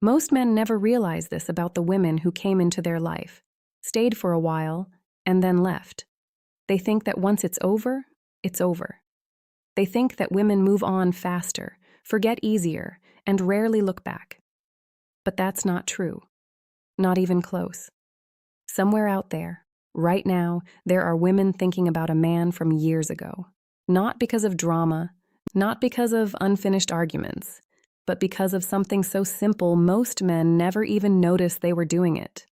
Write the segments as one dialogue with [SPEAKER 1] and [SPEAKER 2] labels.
[SPEAKER 1] Most men never realize this about the women who came into their life, stayed for a while, and then left. They think that once it's over, it's over. They think that women move on faster, forget easier, and rarely look back. But that's not true. Not even close. Somewhere out there, right now, there are women thinking about a man from years ago. Not because of drama, not because of unfinished arguments, but because of something so simple most men never even noticed they were doing it.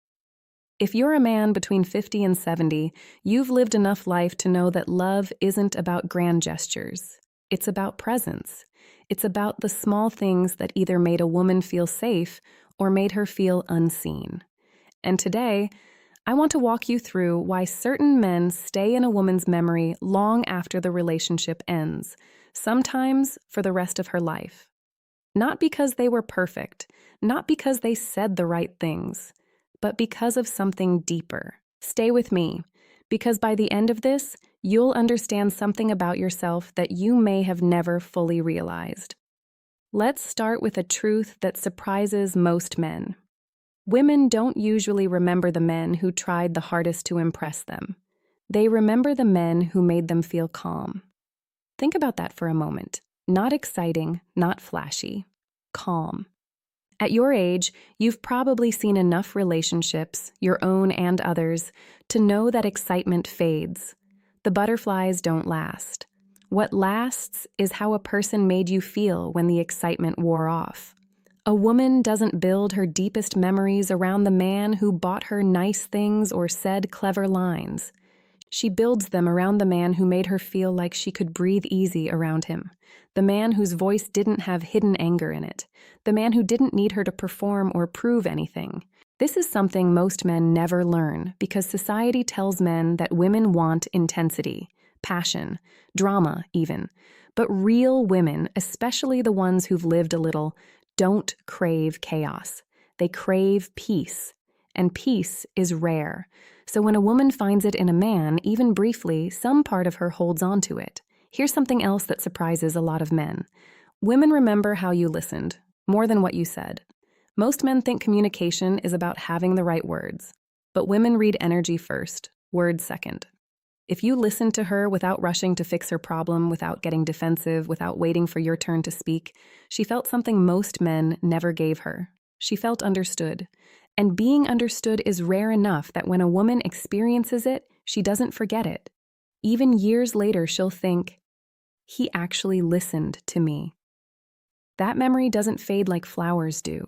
[SPEAKER 1] If you're a man between 50 and 70, you've lived enough life to know that love isn't about grand gestures. It's about presence. It's about the small things that either made a woman feel safe or made her feel unseen. And today, I want to walk you through why certain men stay in a woman's memory long after the relationship ends, sometimes for the rest of her life. Not because they were perfect, not because they said the right things, but because of something deeper. Stay with me, because by the end of this, you'll understand something about yourself that you may have never fully realized. Let's start with a truth that surprises most men. Women don't usually remember the men who tried the hardest to impress them. They remember the men who made them feel calm. Think about that for a moment. Not exciting, not flashy. Calm. At your age, you've probably seen enough relationships, your own and others, to know that excitement fades. The butterflies don't last. What lasts is how a person made you feel when the excitement wore off. A woman doesn't build her deepest memories around the man who bought her nice things or said clever lines. She builds them around the man who made her feel like she could breathe easy around him. The man whose voice didn't have hidden anger in it. The man who didn't need her to perform or prove anything. This is something most men never learn because society tells men that women want intensity, passion, drama even. But real women, especially the ones who've lived a little, don't crave chaos. They crave peace. And peace is rare. So when a woman finds it in a man, even briefly, some part of her holds on to it. Here's something else that surprises a lot of men. Women remember how you listened, more than what you said. Most men think communication is about having the right words. But women read energy first, words second. If you listened to her without rushing to fix her problem, without getting defensive, without waiting for your turn to speak, she felt something most men never gave her. She felt understood. And being understood is rare enough that when a woman experiences it, she doesn't forget it. Even years later, she'll think, he actually listened to me. That memory doesn't fade like flowers do.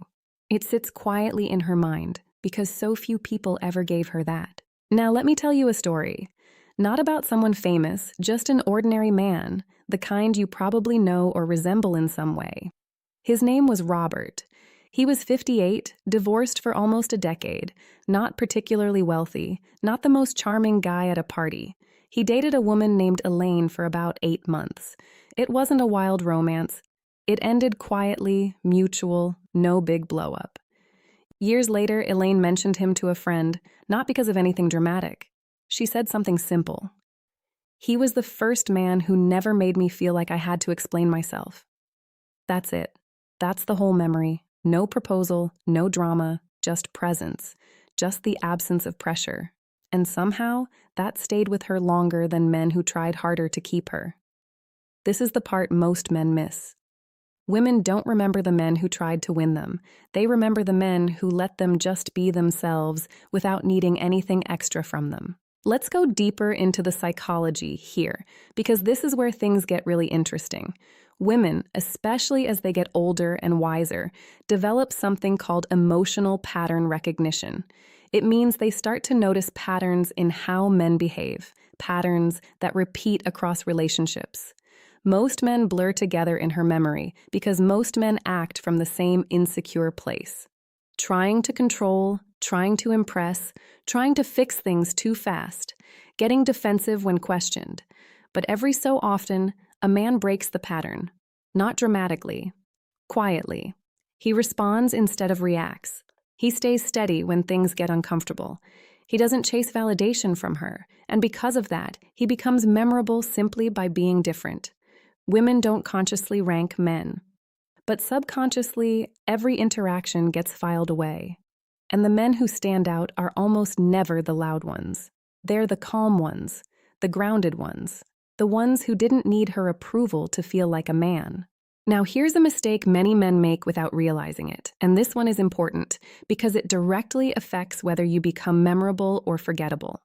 [SPEAKER 1] It sits quietly in her mind because so few people ever gave her that. Now, let me tell you a story. Not about someone famous, just an ordinary man, the kind you probably know or resemble in some way. His name was Robert. He was 58, divorced for almost a decade, not particularly wealthy, not the most charming guy at a party. He dated a woman named Elaine for about 8 months. It wasn't a wild romance. It ended quietly, mutual, no big blow-up. Years later, Elaine mentioned him to a friend, not because of anything dramatic. She said something simple. He was the first man who never made me feel like I had to explain myself. That's it. That's the whole memory. No proposal, no drama, just presence, just the absence of pressure. And somehow, that stayed with her longer than men who tried harder to keep her. This is the part most men miss. Women don't remember the men who tried to win them. They remember the men who let them just be themselves without needing anything extra from them. Let's go deeper into the psychology here, because this is where things get really interesting. Women, especially as they get older and wiser, develop something called emotional pattern recognition. It means they start to notice patterns in how men behave, patterns that repeat across relationships. Most men blur together in her memory because most men act from the same insecure place. Trying to control, trying to impress, trying to fix things too fast, getting defensive when questioned. But every so often, a man breaks the pattern, not dramatically, quietly. He responds instead of reacts. He stays steady when things get uncomfortable. He doesn't chase validation from her, and because of that, he becomes memorable simply by being different. Women don't consciously rank men, But subconsciously, every interaction gets filed away. And the men who stand out are almost never the loud ones. They're the calm ones, the grounded ones, the ones who didn't need her approval to feel like a man. Now, here's a mistake many men make without realizing it, and this one is important because it directly affects whether you become memorable or forgettable.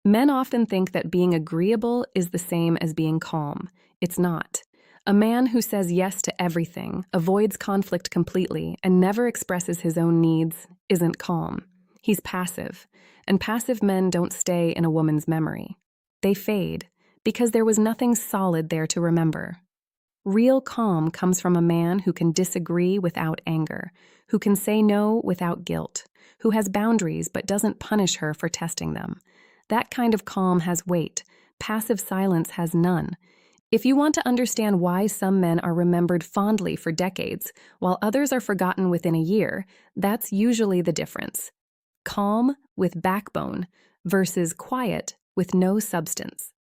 [SPEAKER 1] Men often think that being agreeable is the same as being calm. It's not. A man who says yes to everything, avoids conflict completely, and never expresses his own needs isn't calm. He's passive, and passive men don't stay in a woman's memory. They fade because there was nothing solid there to remember. Real calm comes from a man who can disagree without anger, who can say no without guilt, who has boundaries but doesn't punish her for testing them. That kind of calm has weight. Passive silence has none. If you want to understand why some men are remembered fondly for decades, while others are forgotten within a year, that's usually the difference. Calm with backbone versus quiet with no substance.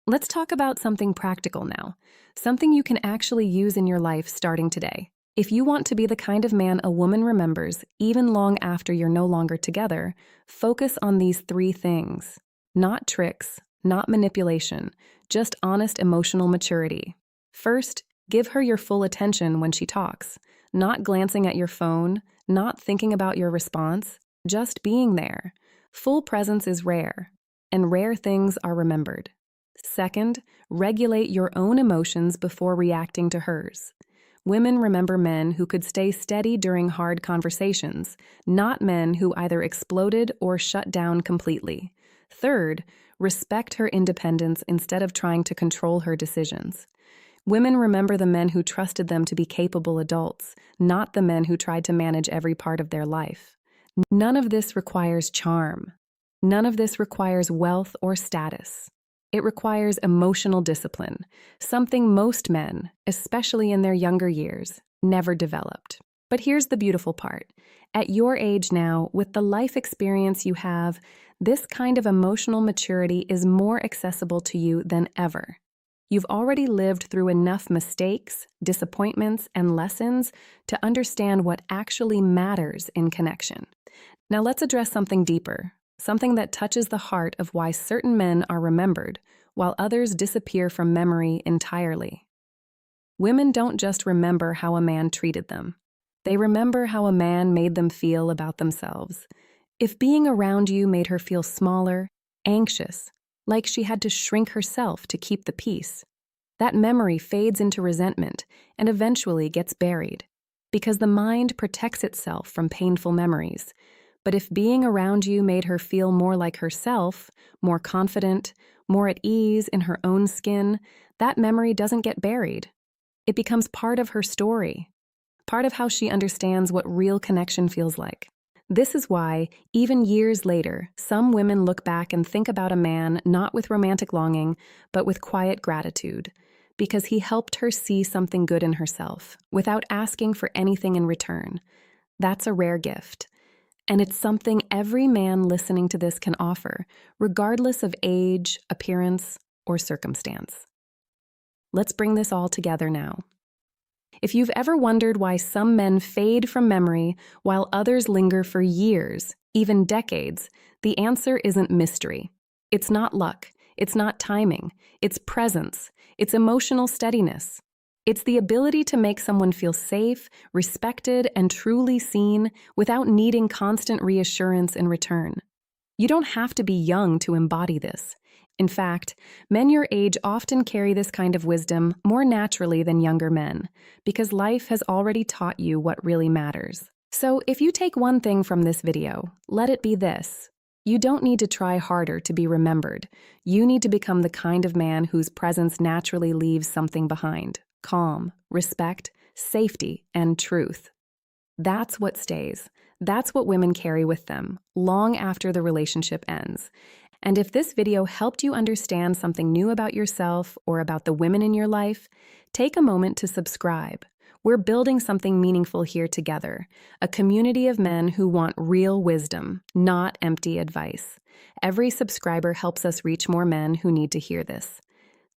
[SPEAKER 1] Let's talk about something practical now, something you can actually use in your life starting today. If you want to be the kind of man a woman remembers, even long after you're no longer together, focus on these 3 things. Not tricks, not manipulation, just honest emotional maturity. First, give her your full attention when she talks, not glancing at your phone, not thinking about your response, just being there. Full presence is rare, and rare things are remembered. Second, regulate your own emotions before reacting to hers. Women remember men who could stay steady during hard conversations, not men who either exploded or shut down completely. Third, respect her independence instead of trying to control her decisions. Women remember the men who trusted them to be capable adults, not the men who tried to manage every part of their life. None of this requires charm. None of this requires wealth or status. It requires emotional discipline, something most men, especially in their younger years, never developed. But here's the beautiful part. At your age now, with the life experience you have, this kind of emotional maturity is more accessible to you than ever. You've already lived through enough mistakes, disappointments, and lessons to understand what actually matters in connection. Now let's address something deeper. Something that touches the heart of why certain men are remembered, while others disappear from memory entirely. Women don't just remember how a man treated them. They remember how a man made them feel about themselves. If being around you made her feel smaller, anxious, like she had to shrink herself to keep the peace, that memory fades into resentment and eventually gets buried, because the mind protects itself from painful memories. But if being around you made her feel more like herself, more confident, more at ease in her own skin, that memory doesn't get buried. It becomes part of her story, part of how she understands what real connection feels like. This is why, even years later, some women look back and think about a man not with romantic longing, but with quiet gratitude, because he helped her see something good in herself, without asking for anything in return. That's a rare gift. And it's something every man listening to this can offer, regardless of age, appearance, or circumstance. Let's bring this all together now. If you've ever wondered why some men fade from memory while others linger for years, even decades, the answer isn't mystery. It's not luck. It's not timing. It's presence. It's emotional steadiness. It's the ability to make someone feel safe, respected, and truly seen without needing constant reassurance in return. You don't have to be young to embody this. In fact, men your age often carry this kind of wisdom more naturally than younger men, because life has already taught you what really matters. So if you take one thing from this video, let it be this. You don't need to try harder to be remembered. You need to become the kind of man whose presence naturally leaves something behind. Calm, respect, safety, and truth. That's what stays. That's what women carry with them, long after the relationship ends. And if this video helped you understand something new about yourself or about the women in your life, take a moment to subscribe. We're building something meaningful here together, a community of men who want real wisdom, not empty advice. Every subscriber helps us reach more men who need to hear this.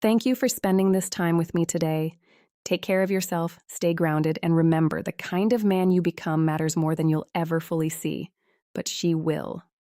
[SPEAKER 1] Thank you for spending this time with me today. Take care of yourself, stay grounded, and remember, the kind of man you become matters more than you'll ever fully see. But she will.